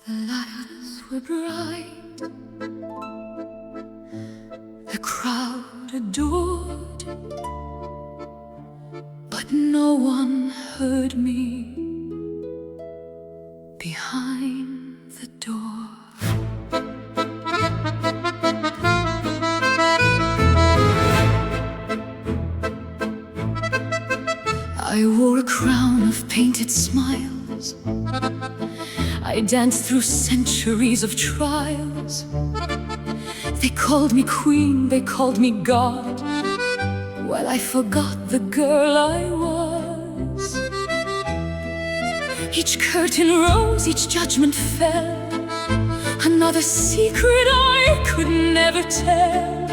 The lights were bright, the crowd adored, but no one heard me behind the door. I wore a crown of painted smiles, I danced through centuries of trials. They called me queen, they called me God, while I forgot the girl I was. Each curtain rose, each judgment fell, another secret I could never tell.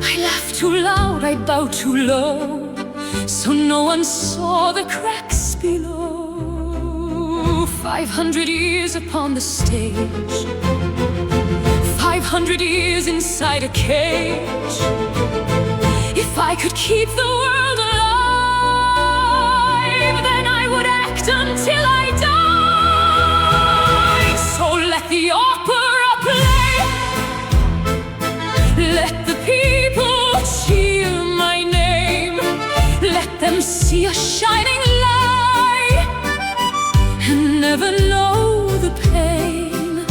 I laughed too loud, I bowed too low, so no one saw the cracks below. 500 years upon the stage, 500 years inside a cage. If I could keep the world alive, then I would act until I died. So let the opera play, let the people cheer my name, let them see a shining light and never know the pain.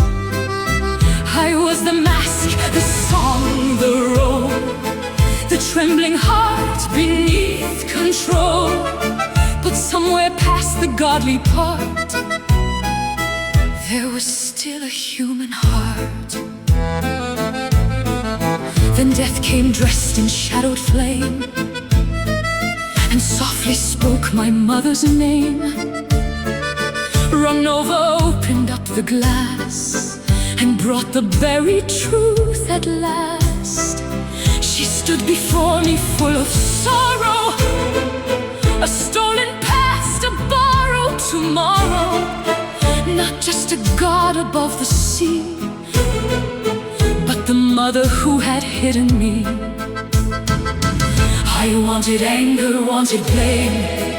I was the mask, the song, the role, the trembling heart beneath control. But somewhere past the godly part, there was still a human heart. Then death came dressed in shadowed flame, and softly spoke my mother's name. Nova opened up the glass and brought the buried truth at last. She stood before me full of sorrow, a stolen past, a borrowed tomorrow. Not just a god above the sea, but the mother who had hidden me. I wanted anger, wanted blame,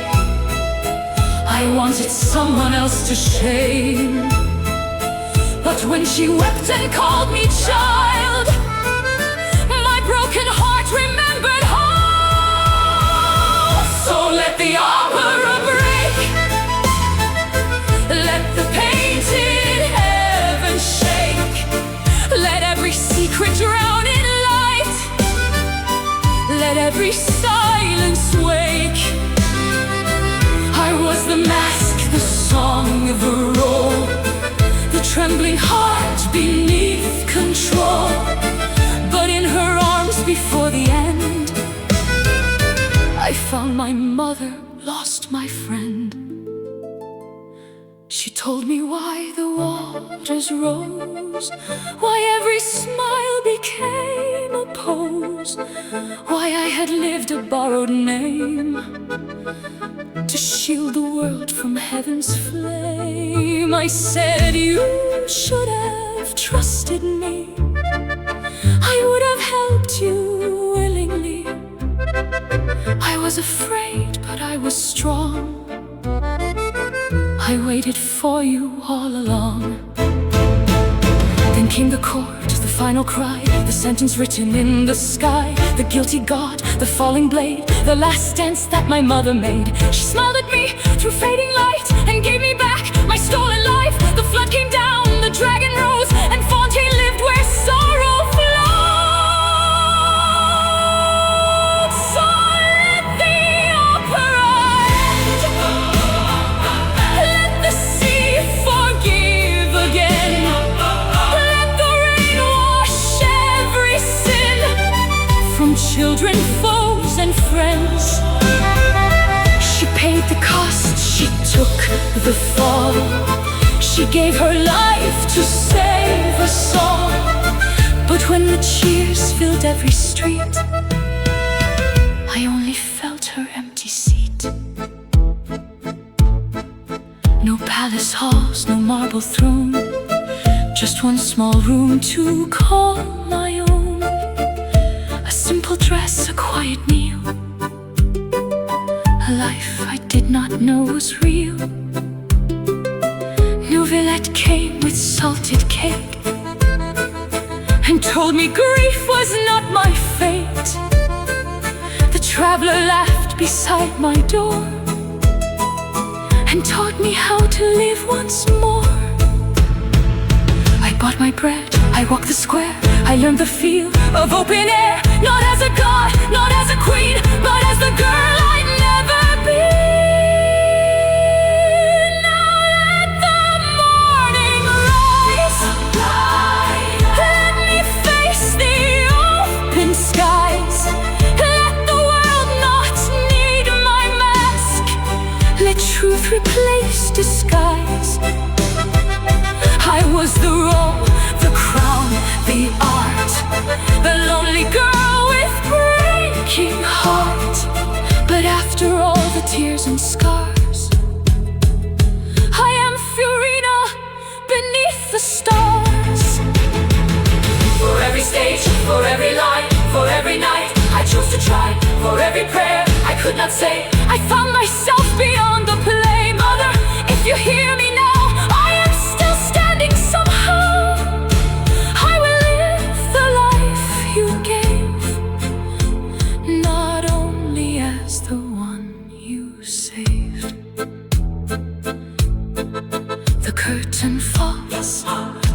I wanted someone else to shame. But when she wept and called me child, my broken heart remembered home. So let the opera break, let the painted heaven shake, let every secret drown in light, let every silence wake. I was the mask, the song, the role, the trembling heart beneath control. But in her arms before the end, I found my mother, lost my friend. She told me why the waters rose, why every smile became a pose, why I had lived a borrowed name to shield the world from heaven's flame. I said, you should have trusted me, I would have helped you willingly. I was afraid, but I was strong, I waited for you all along. Then came the court, the final cry, the sentence written in the sky. The guilty God, the falling blade, the last dance that my mother made. She smiled at me through fading light and gave me back my stolen life. The flood came down, the dragon rose, and Fontaine lived where sorrow flowed. So let the opera end, let the sea forgive again, let the rain wash every sin from children, foes, and friends. She paid the cost, she took the fall, she gave her life to save us all. But when the cheers filled every street, I only felt her empty seat. No palace halls, no marble throne, just one small room to call my own. A simple dress, a quiet meal, a life I did not know was real. New village that came with salted cake, and told me grief was not my fate. The traveler laughed beside my door, and taught me how to live once more. I bought my bread, I walked the square, I learned the feel of open air. Not as a god, not as a queen, but as the girl I'd never be. Now let the morning rise, let me face the open skies. Let the world not need my mask, let truth replace disguise. I was the role, the crown, the art, the lonely girl with breaking heart. But after all the tears and scars, I am Furina beneath the stars. For every stage, for every line, for every night I chose to try. For every prayer I could not say, I found myself beyond the play. Mother, if you hear me now, I am still standing somehow. I will live the life you gave, not only as the one you saved. The curtain falls,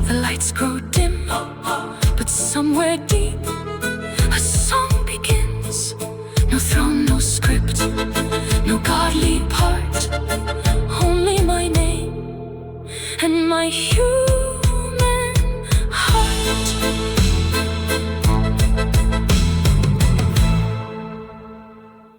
the lights grow dim, but somewhere deep a song begins. No throne, no script, no godly part, only my name and my hue.